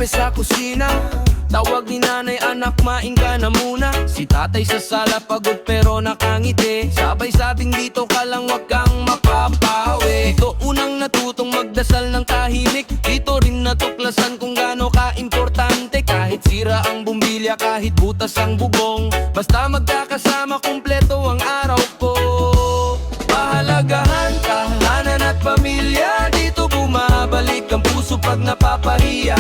kape sa kusina. Tawag ni nanay, anak, main ka na muna. Si tatay sa sala, pagod pero nakangiti. Sabay sabing dito ka lang, wag kang mapapawi. Dito unang natutong magdasal ng tahimik. Dito rin natuklasan kung gaano ka-importante. Kahit sira ang bumbilya, kahit butas ang bubong, basta magkakasama, kumpleto ang araw ko. Pahalagahan, tahanan at pamilya. Dito bumabalik ang puso pag napapahiya.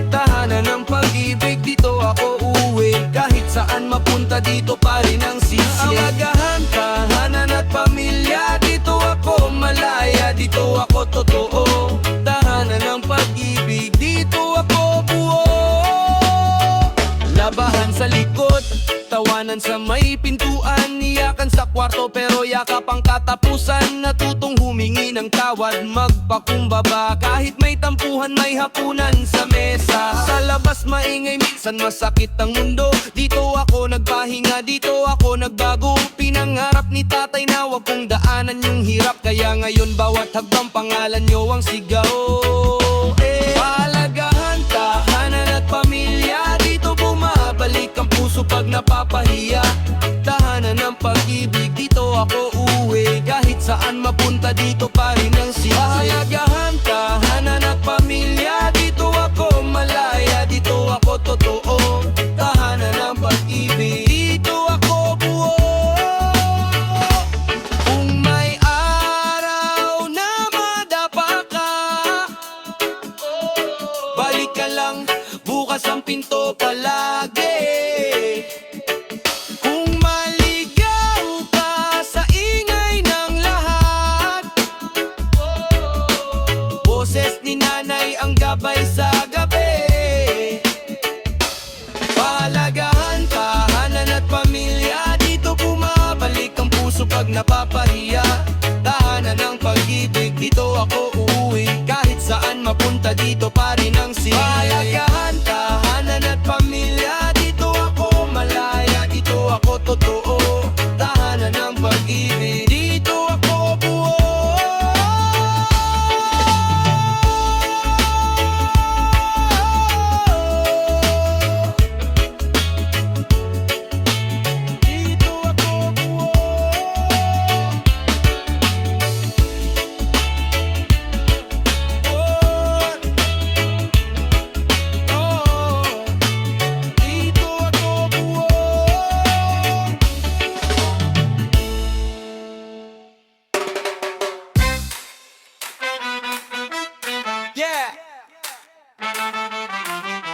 Tahanan ng pag-ibig, dito ako uuwi. Kahit saan mapunta, dito pa rin ang sisi. Pahalagahan, tahanan at pamilya. Dito ako malaya, dito ako totoo. Tahanan ng pag-ibig, dito ako buo. Labahan sa likod, tawanan sa may pintuan. Iyakan sa kwarto pero yakap ang katapusan. Natutong humingi ng tawad, magpakumbaba. Kahit may tampuhan, may hapunan sa mesa. Sa labas maingay, minsan masakit ang mundo. Dito ako nagpahinga, dito ako nagbago. Pinangarap ni tatay na wag kong daanan yung hirap. Kaya ngayon bawat hagbang pangalan nyo ang sigaw. Pahalagahan, tahanan at pamilya. Dito bumabalik ang puso pag napapahiya. Tahanan ng pag-ibig, dito ako uuwi. Kahit saan mapunta, dito pa rin ang sisi. Pahalagahan, tahanan at pamilya. Dito ako malaya, dito ako totoo. Tahanan ng pag-ibig, dito ako buo. Kung may araw na madapa ka, balik ka lang, bukas ang pinto palagi. Gabay sa gabi. Pahalagahan, tahanan at pamilya. Dito bumabalik ang puso pag napapahiya. Tahanan ng pag-ibig, dito ako uuwi. Kahit saan mapunta, dito pa rin ang sisi. Pahalagahan, tahanan at pamilya. Dito ako malaya, dito ako totoo. Tahanan ng pag-ibig, dito ako buo.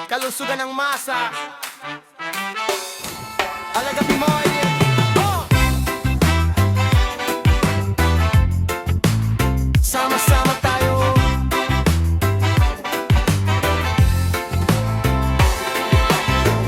Kalusugan ng masa, Alaga Pinoy. Sama-sama tayo.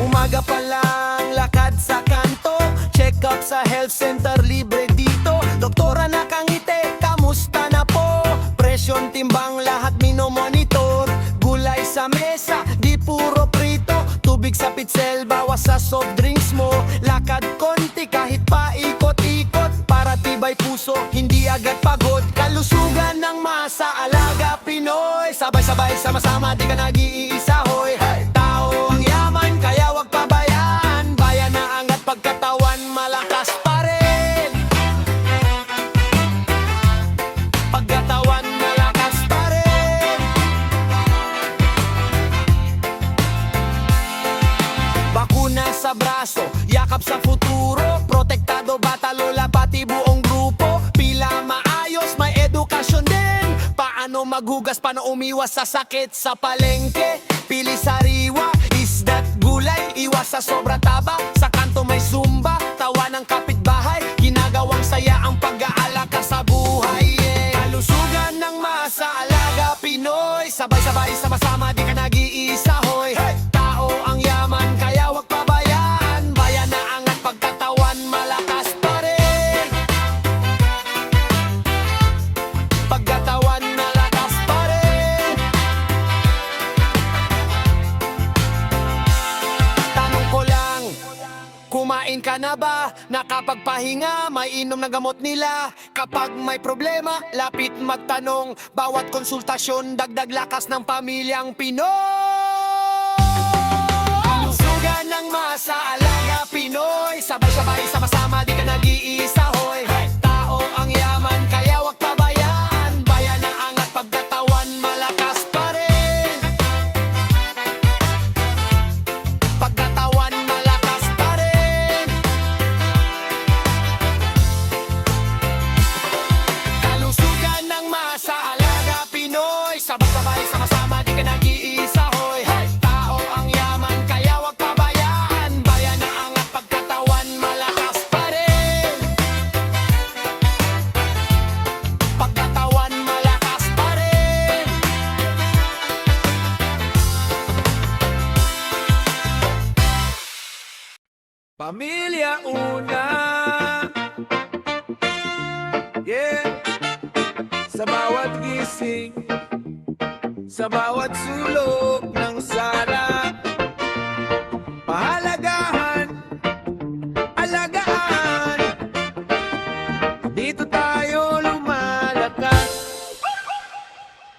Umaga pa lang, lakad sa kanto. Check up sa health center, libre dito. Doktora nakangiti, kamusta na po? Presyon, timbang, lahat minomonitor. Gulay sa mesa, di puro prito. Tubig sa pitsel, bawas sa soft drinks mo. Lakad konti kahit paikot-ikot. Para tibay puso, hindi agad pagod. Kalusugan ng masa, Alaga Pinoy. Sabay-sabay, sama-sama, di ka nag-iisa, hoy. Tao ang yaman, kaya wag pabayaan. Bayan na angat, pagkatawan malakas pa rin. Pagkatawan malakas pa rin. Bakuna sa braso, yakap sa futuro. Protektado bata, lola, pati buong grupo. Pila maayos, may edukasyon din. Paano maghugas, paano umiwas sa sakit sa palengke. Pili sariwa, isda't gulay. Iwas sa sobra taba, sa kanto may zumba. Tawa ng kapitbahay, ginagawang saya ang pag-aalaka sa buhay. Kalusugan ng masa, Alaga Pinoy. Sabay-sabay, sama-sama, di ka nag-iisa, hoy. Tao ang yaman, kaya wag pabayaan. Bayan na angat, pagkatawan malakas pa rin. Pagkatawan malakas pa rin. Tanong ko lang, kumain ka na ba? Nakapagpahinga, may inom na gamot nila. Kapag may problema, lapit magtanong. Bawat konsultasyon, dagdag lakas ng pamilyang Pinoy. ng masa, alaga Pinoy. Sabay-sabay, sama-sama, di ka nag-iisa, hoy. Tao ang yaman, kaya wag pabayaan. Bayan ang angat, pagkatawan malakas pa rin. Pagkatawan malakas pa rin. Kalusugan ng masa, alaga Pinoy. Sabay-sabay, sama-sama, di ka nag-iisa, hoy. Tao ang yaman, kaya wag pabayaan. Bayan ang angat, pagkatawan malakas pa rin. Pagkatawan malakas pa rin. Pamilya una. Yeah. Sa bawat gising, sa bawat sulok ng sala, pahalagahan, alagaan. Dito tayo lumalakas.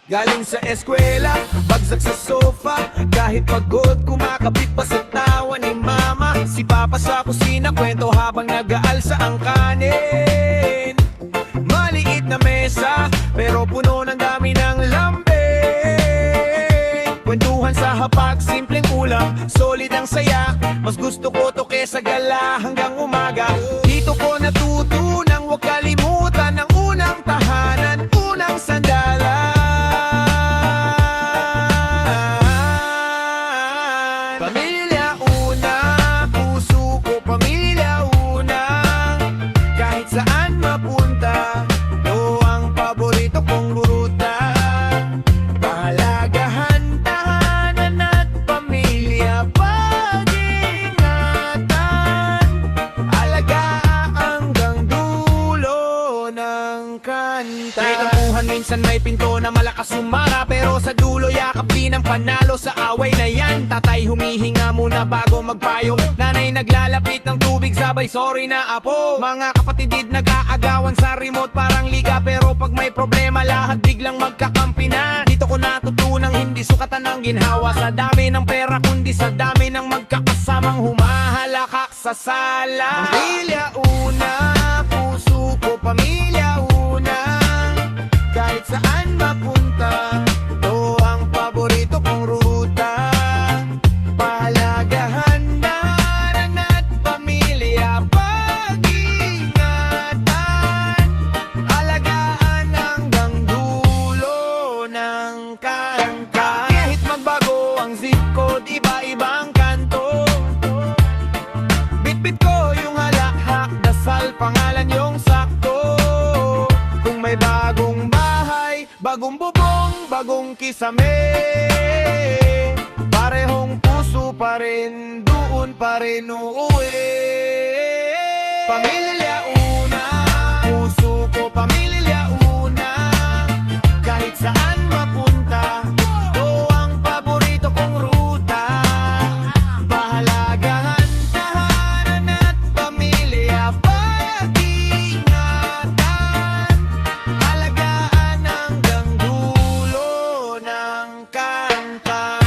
Galing sa eskwela, bagsak sa sofa. Kahit pagod, kumakabit pa sa tawa ni mama. Si papa sa kusina, kwento habang nag-aalsa ang kanin. Maliit na mesa, pero puno ng dami ng lambing. Kwentuhan sa hapag, simpleng ulam, solid ang saya. Mas gusto ko to kesa gala hanggang umaga. Dito ko natutunang huwag kalimutan ang unang tahanan, unang sandalan. Pamilya una, puso ko pamilya una. Kahit saan mapunta, ito ang paborito kong ruta. Pahalagahan, tahanan at pamilya, pag-ingatan. Alagaan hanggang dulo ng kanta. May tampuhan, minsan may pinto na malakas sumara, pero sa dulo yakap din ang panalo sa away na yan. Tatay humihinga muna bago magpayong, nanay naglalapit ng tubig sabay sorry na apo. Mga kapatid nag-aagawan sa remote parang liga, pero pag may problema lahat biglang magkakampi na. Dito ko natutunang hindi sukatan ng ginhawa sa dami ng pera, kundi sa dami ng magkakasamang humahalakak sa sala. Pamilya una, puso ko pamilya una. Kahit saan mapunta, ito ang paborito kong ruta. Pahalagahan, tahanan at pamilya, pag-ingatan. Alagaan hanggang dulo ng kanta. Kahit magbago ang zip code, iba-ibang kanto. Bitbit ko yung halakhak, dasal pangalan yung sakto. Kung may bagong bahay, bagong bubong, bagong kisame, parehong puso pa rin, doon pa rin uuwi. Pamilya una, puso ko pamilya una. Kahit saan mapunta, ito ang paborito kong ruta. Pahalagahan, tahanan at pamilya, pag-ingatan. Alagaan hanggang dulo ng kanta.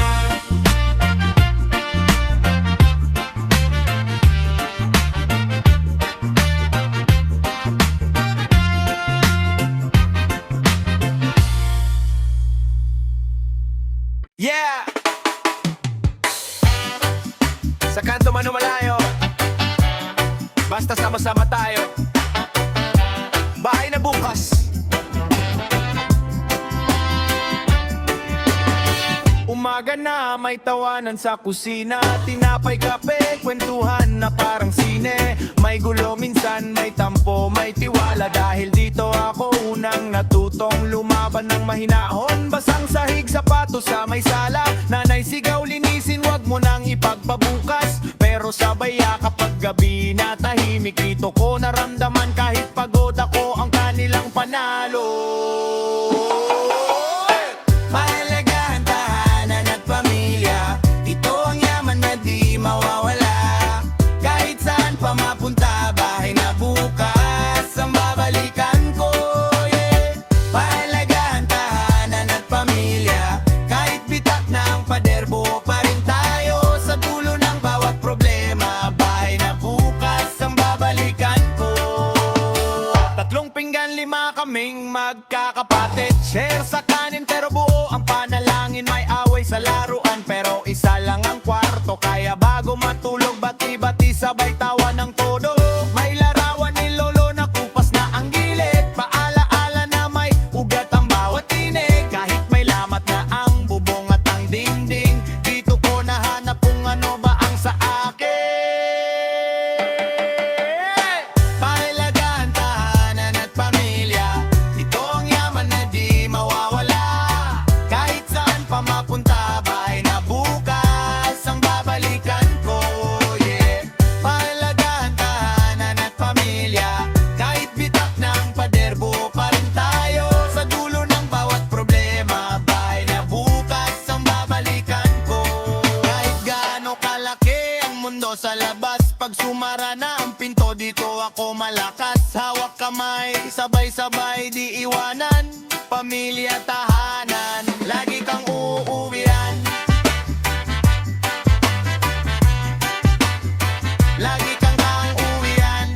Yeah! Sa kanto man o malayo, basta sama-sama tayo. Bahay na bukas. Umaga na may tawanan sa kusina, tinapay, kape, kwentuhan na parang sine. May gulo minsan, may tampo, may tiwala. Dahil dito ako unang natutong lumaban ng mahinahon. Basang sahig, sapatos sa may sala. Nanay sigaw, linisin, wag mo nang ipagpabukas. Pero sabay kapag gabi na tahimik, dito ko naramdaman kahit pagod ako ang kanilang panalo. Mahalagaan, tahanan at pamilya, ito ang yaman na di mawawala. Kahit saan pa mapunta, bahay na bukas ang babalikan ko, yeah. Mahalagaan, tahanan at pamilya, kahit bitak na ang pader, buo pa rin tayo sa dulo ng bawat problema. magkakapatid. Share sa kanin pero buo ang panalangin. May away sa laruan pero isa lang ang kwarto. Kaya bago matulog bati-bati sabay tawa ng todo. May larawan ni lolo na kupas na ang gilid. Paalaala na may ugat ang bawat tinig. Kahit may lamat na ang bubong at ang dingding, dito ko nahanap kung ano ba ang sa akin. Pahalagahan, tahanan at pamilya, ito ang yaman na di mawawala. Kahit saan pa mapunta, bahay na bukas ang babalikan ko, yeah. Pahalagahan, tahanan at pamilya, kahit bitak ng pader, buo pa rin tayo. Sa dulo ng bawat problema, bahay na bukas ang babalikan ko. Kahit gaano kalaki ang mundo sa labas, pag sumara na ang pinto, dito ako malakas. Hawak kamay, sabay-sabay di iwanan. Pamilya, tahanan, lagi kang uuwian. Lagi kang uuwian.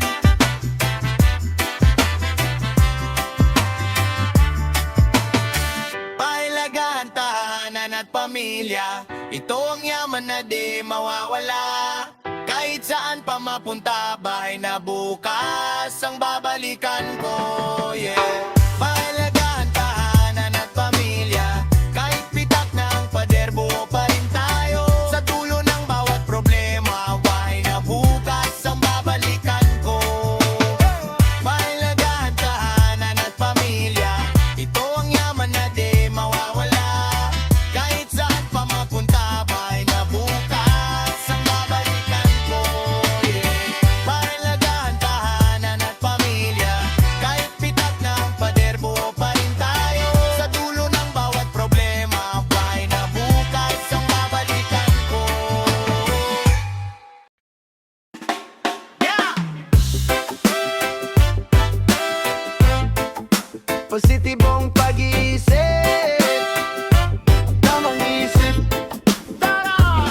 Pahalagahan, tahanan at pamilya, ito ang yaman na di mawawala. Kahit saan pa mapunta, bahay na bukas ang babalikan ko, yeah. Pahalagahan, tahanan at pamilya, kahit pitak ng pader, buo pa rin tayo. Sa dulo ng bawat problema, bahay na bukas ang babalikan ko. Pahalagahan, tahanan at pamilya, ito ang yaman na di mawawala. Kahit saan pa mapunta, bahay na bukas ang babalikan ko, yeah. Pahalagahan, tahanan at pamilya, kahit pitak ng pader, buo pa rin tayo. Sa dulo ng bawat problema, bahay na bukas ang babalikan ko. Yeah! Positibong pag-iisip, tamang isip, tara!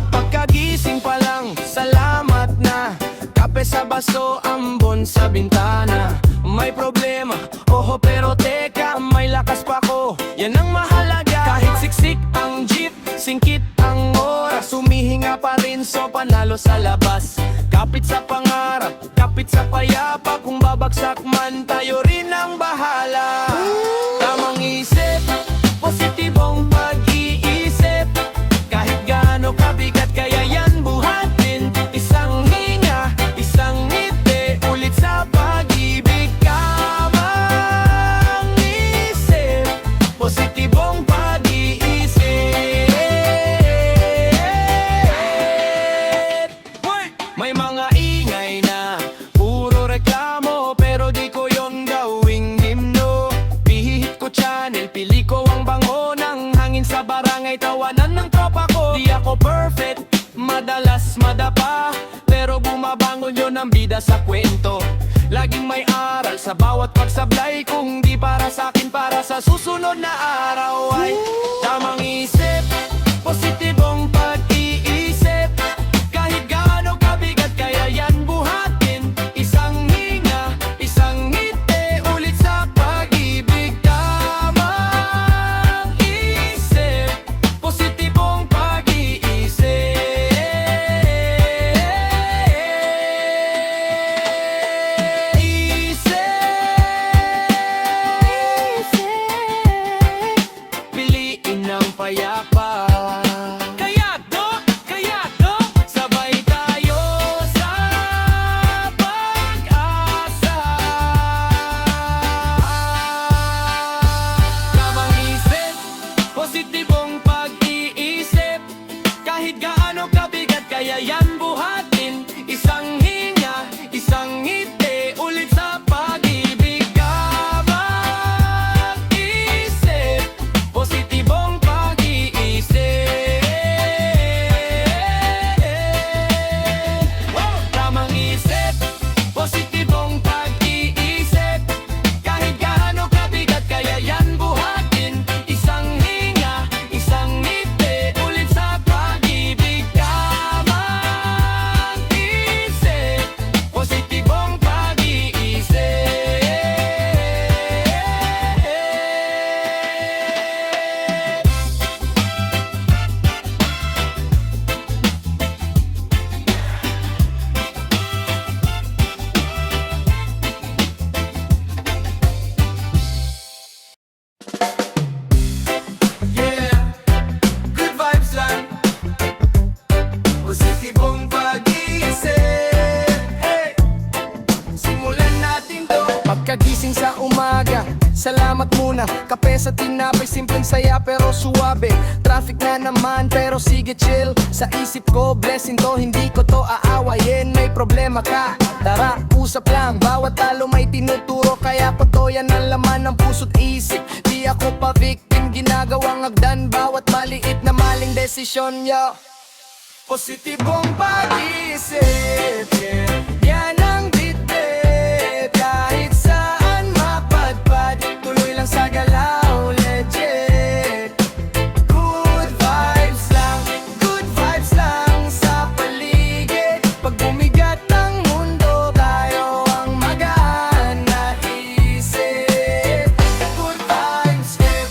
Pagkagising pa lang, salamat na. Kape sa baso, ambon sa bintana. May problema, oho pero teka, may lakas pa ko, yan ang mahalaga. Kahit siksik ang jeep, singkit ang oras, humihinga pa rin, so panalo sa labas. Kapit sa pangarap, kapit sa payapa, kung babagsak man tayo rin ang bahala. Tamang isip, positibong pag-iisip, kahit gaano kabigat kaya yan buhatin. Isang hinga, isang ngiti, ulit sa pag-ibig. Tamang isip, positibong pag-iisip. May mga ingay na puro reklamo, pero di ko yon gawing himno. Pihit ko channel, pili ko ang bango ng hangin sa barangay, tawanan ng tropa ko. Di ako perfect, madalas madapa, pero bumabangon yun ang bida sa kwento. Laging may aral sa bawat pagsablay, kung di para sa akin, para sa susunod na araw. Ay tamang isip, positibong pag-iisip, kahit gaano kabigat kaya yan buhatin. Isang hinga, isang ngiti, ulit sa pag-ibig. Tamang isip, positibong pag-iisip. Isip, Pagkagising sa umaga, salamat muna. Kape sa tinapay, simpleng saya pero suwabe. Traffic na naman pero sige chill. Sa isip ko, blessing to, hindi ko to aawayin. May problema ka, tara, usap lang. Bawat talo may tinuturo, kaya ko to yan ang laman ng puso't isip. Di ako pa victim, ginagawang agdan. Bawat maliit na maling desisyon, yo. Positibong pag-isip, yeah. Yan ang bitbit. Kahit saan mapadpad, tuloy lang sa galaw, legit. Good vibes lang sa paligid. Pag bumigat ang mundo, tayo ang magaan na isip. Good vibes, yeah.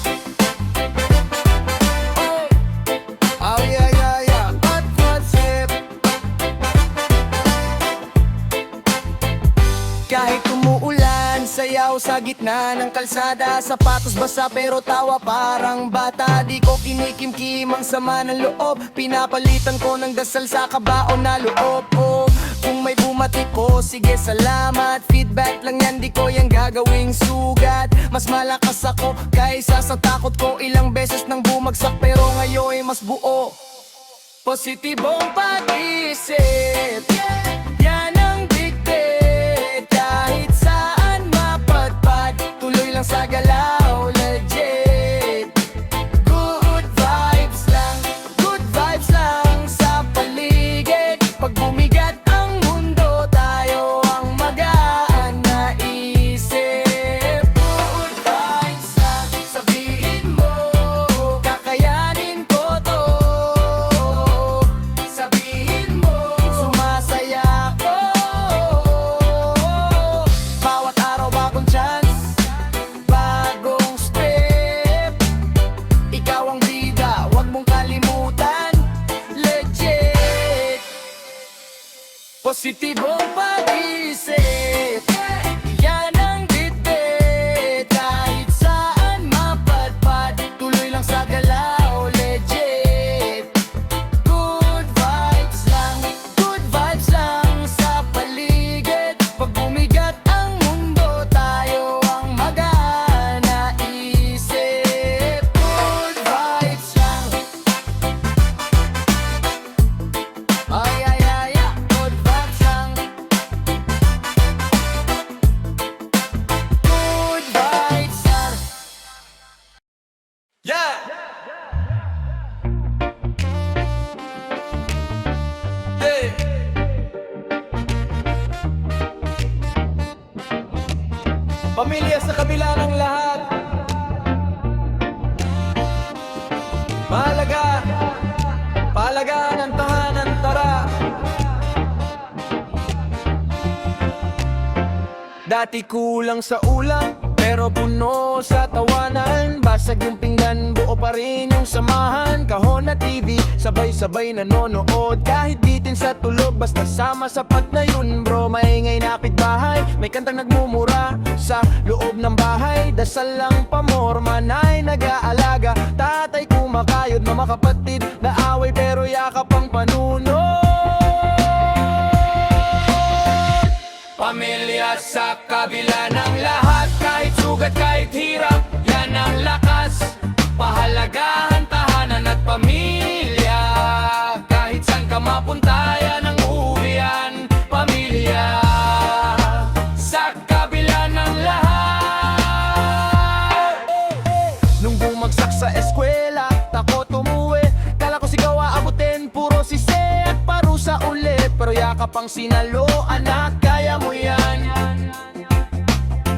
Oh, yeah, yeah, yeah. Hot vibes, yeah. Kahit umuulan, sayaw sa gitna ng kalsada. Sapatos basa pero tawa parang bata. Di ko kinikimkim ang sama ng loob. Pinapalitan ko ng dasal sa kabaon na loob ko. Kung may bumati ko, sige salamat. Feedback lang yan, di ko yan gagawing sugat. Mas malakas ako kaysa sa takot ko. Ilang beses nang bumagsak pero ngayon ay mas buo. Positibong pag-isip, yan ang dictate. Kahit saan mapadpad, tuloy lang sa galaw, legit. Good vibes lang sa paligid. Pag bumigat ang mundo, tayo ang magaan na isip. Good vibes lang, sabihin mo, kakayanin ko to. Sabihin mo, sumasaya ko. Bawat araw bagong chance, bagong script. Ikaw ang bida, wag mong kalimutan, legit. Positibong pag-isip, yan ang bitbit. Kahit saan mapadpad, tuloy lang sa galaw, legit. Good vibes lang sa paligid. Pag bumigat ang mundo, tayo ang magaan na isip. Good vibes lang. Ay, ay, ay, ay. Good vibes lang. Good vibes lang. Yeah! Hey! Pamilya sa kabila ng lahat, mahalaga, pahalagaan ang tahanan, tara. Dati kulang sa ulam, pero puno sa tawanan. Basag yung pinggan, buo pa rin yung samahan. Kahon na TV, sabay-sabay nanonood. Kahit bitin sa tulog, basta sama sapat na yun bro. Maingay na kapitbahay, may kantang nagmumura sa loob ng bahay. Dasal lang pamorma, nanay nag-aalaga. Tatay kumakayod, mama kapatid na away pero yakap ang panuno. Pamilya sa kabila ng lahat, kahit sugat, kahit hirap, yan ang lakas. Pahalagahan, tahanan at pamilya. Kahit saan ka mapunta, yan ang uwian. Pamilya sa kabila ng lahat. Nung bumagsak sa eskwela, takot umuwi. Kala ko sigaw aabutin, puro sise at parusa uli. Pero yakap ang sinalo, anak, kaya mo yan.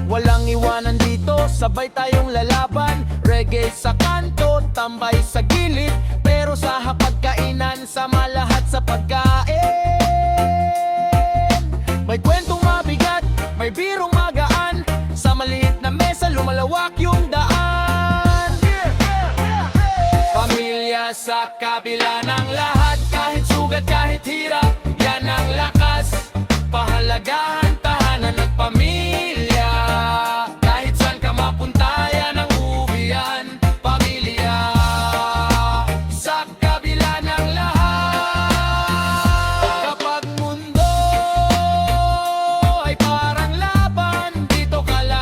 Walang iwanan dito, sabay tayong lalaban. Reggae sa kanto, tambay sa gilid. Pero sa hapagkainan, sama lahat sa pagkain. May kwentong mabigat, may birong magaan. Sa maliit na mesa, lumalawak yung daan. Pamilya sa kabila ng lahat, kahit sugat, kahit hirap, yan ang lakas. Pahalagahan, tahanan at pamilya. Kahit saan ka mapunta, yan ang uwian. Pamilya sa kabila ng lahat. Kapag mundo ay parang laban, dito ka lang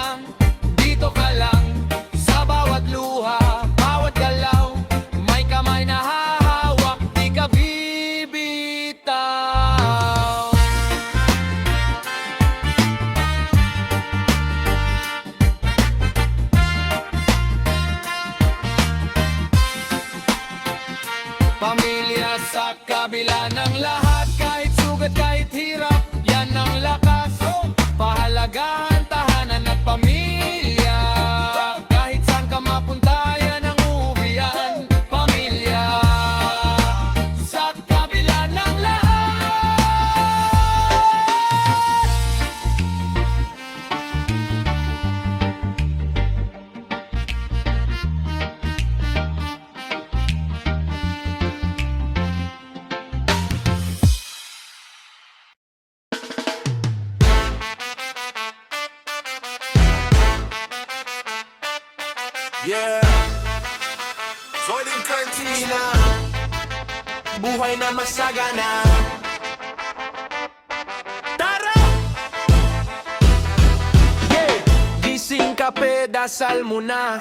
Yeah. Soy din kantina, buhay na masagana. Tara! Yeah! Gising kape, dasal muna.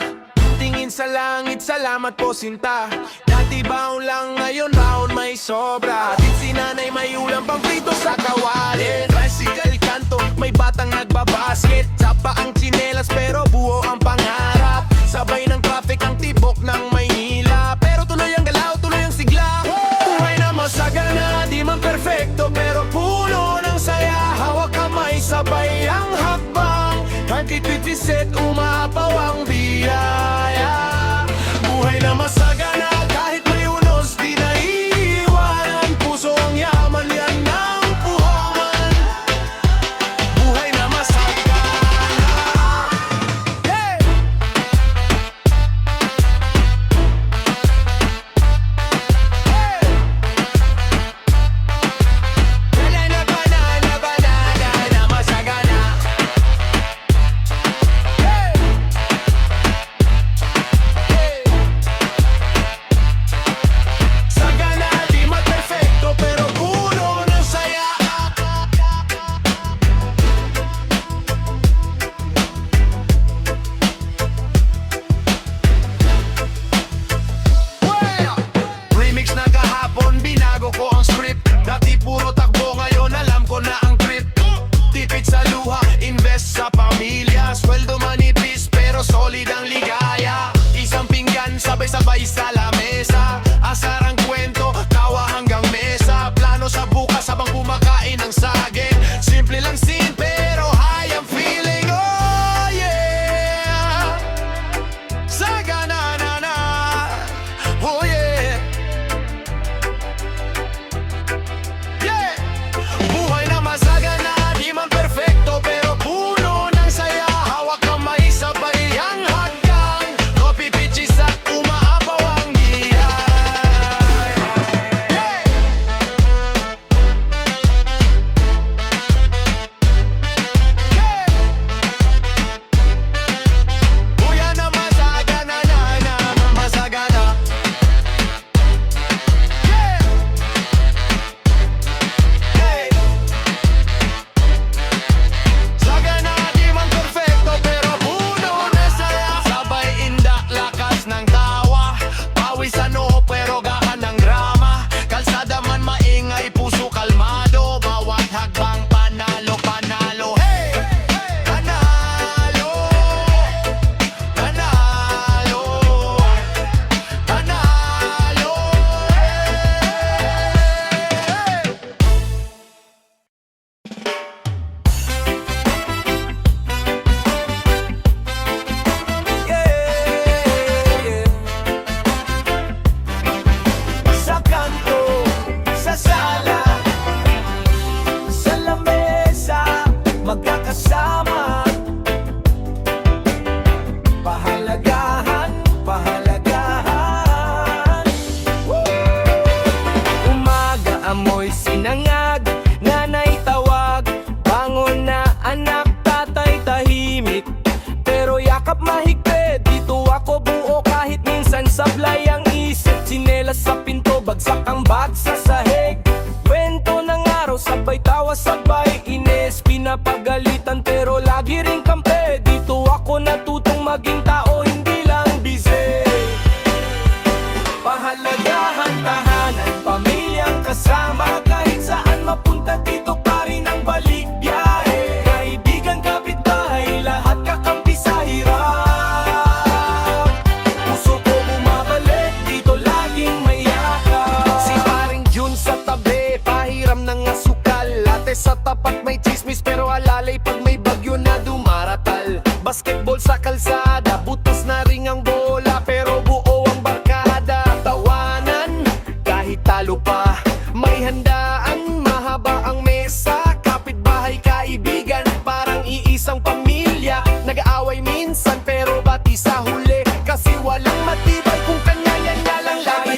Tingin sa langit, salamat po sinta. Dati baon lang, ngayon baon may sobra. At si nanay may ulam pang prito sa kawali. Tricycle kanto, may batang nagbabasket. Sapa ang tsinelas pero buo ang pangarap. Sabay ng traffic ang tibok ng Maynila. Pero tuloy ang galaw, tuloy ang sigla. Buhay na masagana, di man perfecto pero puno ng saya. Hawak kamay, sabay ang hakbang. 2027, umapaw ang biyaya. Buhay na masagana, kahit may unos di naiiwanan. Puso ang yaman, yan ang puhunan. Buhay na masagana. Hey! Hey! Banana, banana, banana na masagana. Hey! Hey! Sagana, di man perfecto pero puno ng saya. Well, remix na kahapon, binago ko ang script. Dati puro takbo, ngayon alam ko na ang trip. Tipid sa luha, invest sa pamilya. Sweldo manipis pero solid ang ligaya. Isang pinggan, sabay-sabay sa lamesa. Asar ang kwento, tawa hanggang mesa. Plano sa bukas habang kumakain ng saging. Simple lang sin pero high ang feeling. Oh yeah, sagana na na. Oh yeah, yeah. Buhay na masagana, di man perfecto pero puno ng saya. Hawak kamay, sabay ang hagdan. Kopi pichis at umaapaw ang giyay. Yeah! Yeah! Buhay na masagana na masagana. Yeah! Hey! Sagana, di man perfecto pero puno na saya. Sabay indak, lakas ng tawa. Pawis ano pero gaan ng drama. Kalsada man maingay, puso kalmado. Bawat hagbang panalo, panalo. Hey! Panalo! Panalo! Panalo! Hey! Sa kanto, sa sala, sa lamesa, magkakasama. Pahalagahan, pahalagahan. Umaga, amoy sinangag, nanay tawag. Bangon na anak, tatay tahimik. Pero yakap mahigpit, dito ako buo kahit minsan sablay ang isip. Tsinelas sa pinto, bagsak ang bag sa sahig. Kwento ng araw, sabay tawa, sabay ines. Pinapagalitan pero lagi ring kampe. Dito ako natutong maging tao, hindi lang busy. Pahalagahan, tahanan, pamilyang kasama. Kahit saan mapunta dito pa rin ang balik biyahe. Kaibigan, kapitbahay, lahat kakampi sa hirap. Puso ko bumabalik, dito laging may yakap. Si paring Jun sa tabi, pahiram ng asukal. Latte sa tapat may chismis pero alalay pag may bagyo na dumaratal. Basketball sa kalsada, butos na ring ang bola pero buo ang barkada. Tawanan, kahit talo pa, may handaan, mahaba ang mesa. Kapitbahay, kaibigan, parang iisang pamilya. Nag-aaway minsan pero bati sa huli, kasi walang matibay kung kanya-kanya lang lagi.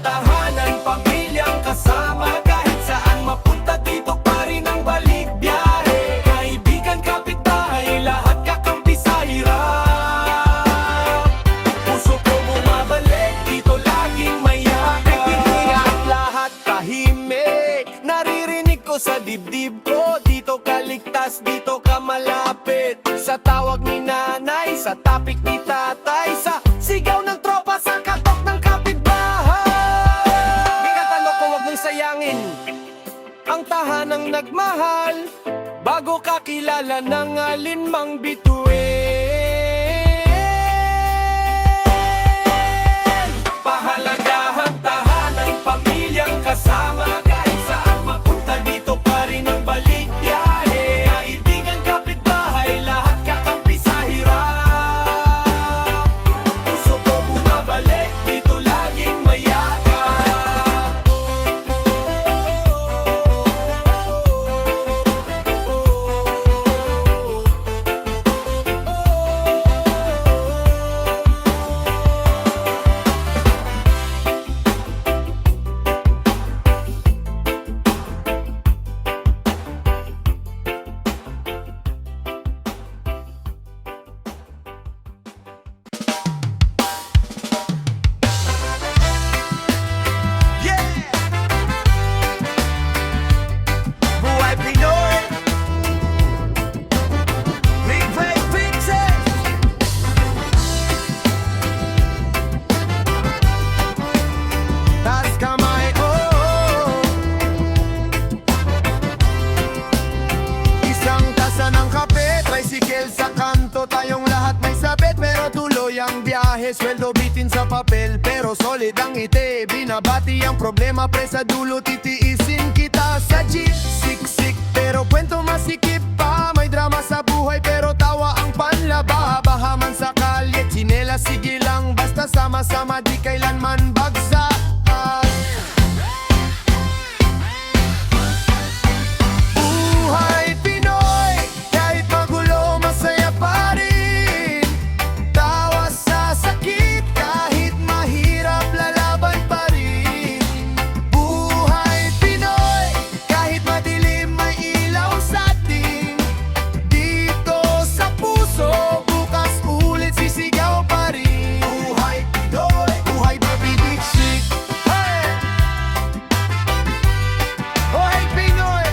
Tahanan, pamilyang kasama. Kahit saan mapunta dito pa rin ang balik biyahe. Kaibigan, kapitbahay, lahat kakampi sa hirap. sa dibdib ko. Dito ka ligtas, dito ka malapit. Sa tawag ni nanay, sa tapik ni tatay, sa sigaw ng tropa, sa katok ng kapitbahay. Di ka talo ko, wag mong sayangin ang tahanang nagmahal bago ka kilala ng alinmang bituin. Pahalagahan tahanang pamilyang kasama, kahit saan mapunta dito pa rin ang balik biyahe. Kaibigan, kapitbahay, lahat kakampi sa hirap. Puso ko bumabalik, dito laging mayakap. Yeah! Buhay Pinoy! Big Play Pixel! Taas kamay, oh! Isang tasa ng kape, tricycle sa kanto, tayong lahat may sabit, pero tuloy ang biyahe. Sweldo bitin sa papel, pero solid ang ite. Binabati ang problema, pre sa dulo, titiisin kita sa jeep. Siksik, pero kwento masikip pa. May drama sa buhay, pero tawa ang panlaba. Bahaman sa kalye, tsinela, sige lang. Basta sama-sama, di kailanman bagsak. Buhay Pinoy, kahit magulo, masaya pa rin. Tawa sa sakit, kahit mahirap, lalaban pa rin. Buhay Pinoy, kahit madilim, may ilaw sa atin. Dito sa puso, bukas ulit sisigaw pa rin. Buhay Pinoy, buhay Baby Dixie. Hey! Buhay Pinoy!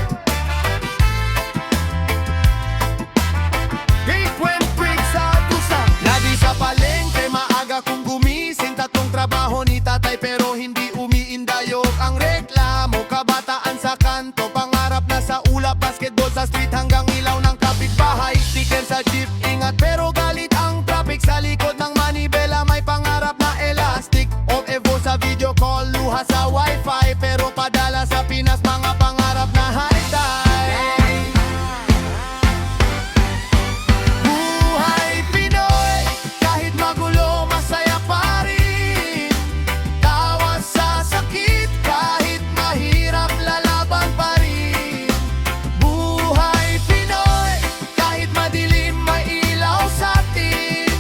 Frequent freaks sa tusa. Lagi sa palengke, maaga kong gumising. Tatlong trabaho ni tatay, pero hindi umiindayog ang reklamo. Kabataan sa kanto, pangarap na sa ulap. Basketball sa street hanggang ilaw ng kapitbahay. Sticker sa jeep, ingat pero galit ang traffic. Sa likod ng manibela, may pangarap na elastic. Of Evo sa video call, luha sa wifi. Pero padala sa Pinas, mga pangarap na high-tide. Buhay Pinoy, kahit magulo, masaya pa rin. Tawa sa sakit, kahit mahirap, lalaban pa rin. Buhay Pinoy, kahit madilim, may ilaw sa atin.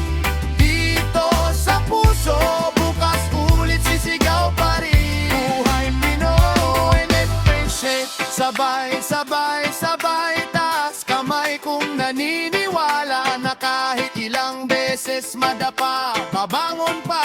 Dito sa puso, bukas ulit sisigaw pa rin. Buhay Pinoy, nagpensye. Sabay, sabay, sabay, taas kamay kung naniniwala na kahit ilang beses madapa, babangon pa